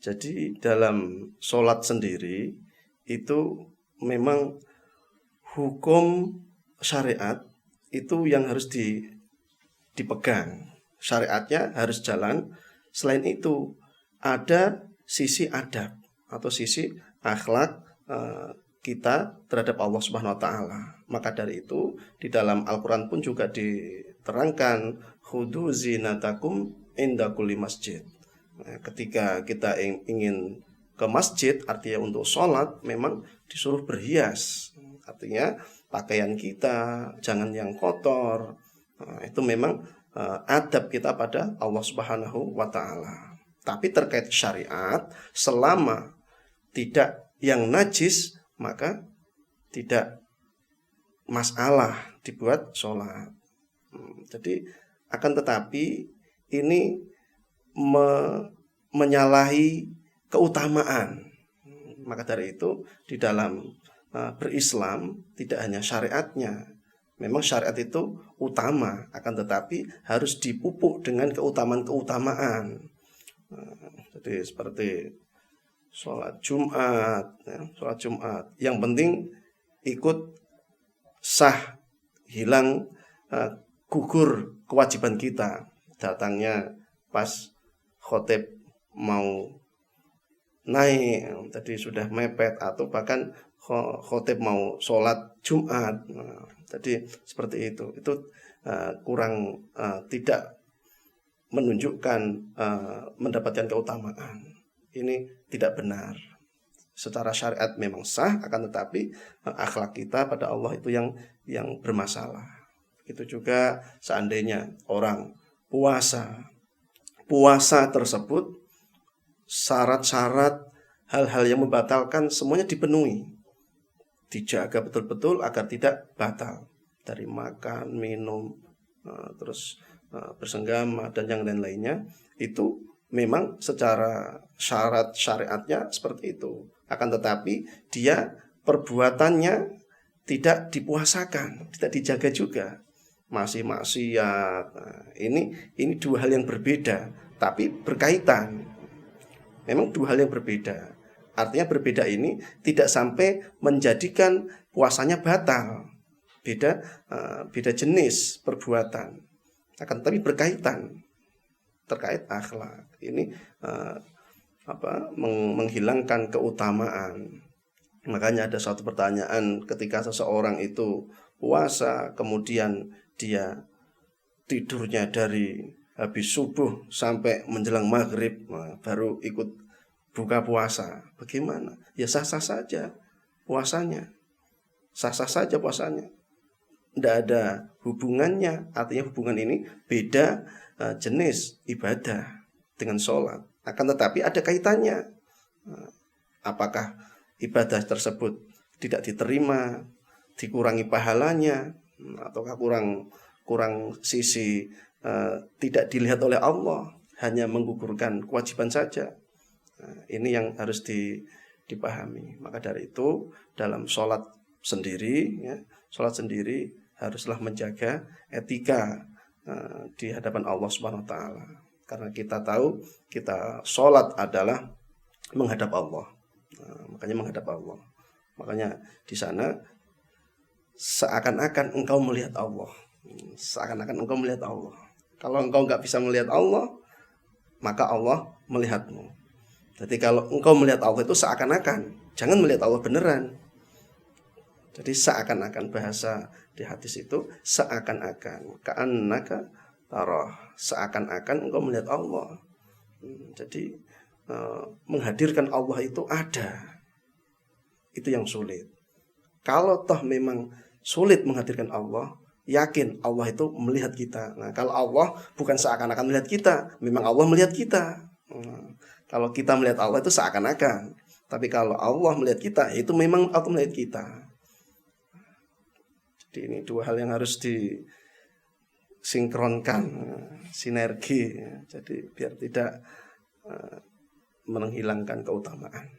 Jadi dalam sholat sendiri itu memang hukum syariat itu yang harus dipegang. Syariatnya harus jalan. Selain itu ada sisi adab atau sisi akhlak kita terhadap Allah Subhanahu wa taala. Maka dari itu di dalam Al-Qur'an pun juga diterangkan khudhu zinatakum inda kulli masjid. Nah, ketika kita ingin ke masjid, artinya untuk sholat, memang disuruh berhias. Artinya pakaian kita jangan yang kotor. Nah, itu memang adab kita pada Allah Subhanahu wa taala. Tapi terkait syariat, selama tidak yang najis, maka tidak masalah dibuat sholat. Jadi akan tetapi ini menyalahi keutamaan. Maka dari itu di dalam berislam tidak hanya syariatnya. Memang syariat itu utama, akan tetapi harus dipupuk dengan keutamaan-keutamaan. Jadi seperti sholat Jumat, sholat Jumat. Yang penting ikut sah, hilang gugur kewajiban kita. Datangnya pas khotib mau naik, tadi sudah mepet, atau bahkan khotib mau sholat Jumat. Jadi seperti itu kurang tidak menunjukkan mendapatkan keutamaan. Ini tidak benar. Secara syariat memang sah, akan tetapi akhlak kita pada Allah itu yang bermasalah. Itu juga seandainya orang puasa tersebut syarat-syarat hal-hal yang membatalkan semuanya dipenuhi, dijaga betul-betul agar tidak batal, dari makan, minum, terus bersenggama dan yang lain-lainnya. Itu memang secara syarat syariatnya seperti itu. Akan tetapi dia perbuatannya tidak dipuasakan, tidak dijaga juga, masih maksiat. Ini dua hal yang berbeda, tapi berkaitan. Memang dua hal yang berbeda. Artinya berbeda ini tidak sampai menjadikan puasanya batal. Beda jenis perbuatan. Akan tetapi berkaitan terkait akhlak. Ini menghilangkan keutamaan. Makanya ada suatu pertanyaan ketika seseorang itu puasa, kemudian dia tidurnya dari habis subuh sampai menjelang maghrib, baru ikut buka puasa. Bagaimana? Ya sah-sah saja puasanya. Sah-sah saja puasanya. Tidak ada hubungannya. Artinya hubungan ini beda jenis ibadah dengan sholat. Akan tetapi ada kaitannya. Apakah ibadah tersebut tidak diterima, dikurangi pahalanya, ataukah kurang sisi tidak dilihat oleh Allah, hanya menggugurkan kewajiban saja. Ini yang harus dipahami. Maka dari itu dalam sholat sendiri haruslah menjaga etika di hadapan Allah Subhanahu wa taala. Karena kita tahu kita sholat adalah menghadap Allah. Makanya menghadap Allah. Makanya di sana seakan-akan engkau melihat Allah. Seakan-akan engkau melihat Allah. Kalau engkau nggak bisa melihat Allah, maka Allah melihatmu. Jadi kalau engkau melihat Allah itu seakan-akan, jangan melihat Allah beneran. Jadi seakan-akan, bahasa di hadis itu seakan-akan, ka'annaka tarah, seakan-akan engkau melihat Allah. Jadi menghadirkan Allah itu ada. Itu yang sulit. Kalau toh memang sulit menghadirkan Allah, yakin Allah itu melihat kita. Nah, kalau Allah bukan seakan-akan melihat kita, memang Allah melihat kita. Kalau kita melihat Allah itu seakan-akan. Tapi kalau Allah melihat kita, itu memang Allah melihat kita. Jadi ini dua hal yang harus disinkronkan, sinergi. Jadi biar tidak menghilangkan keutamaan.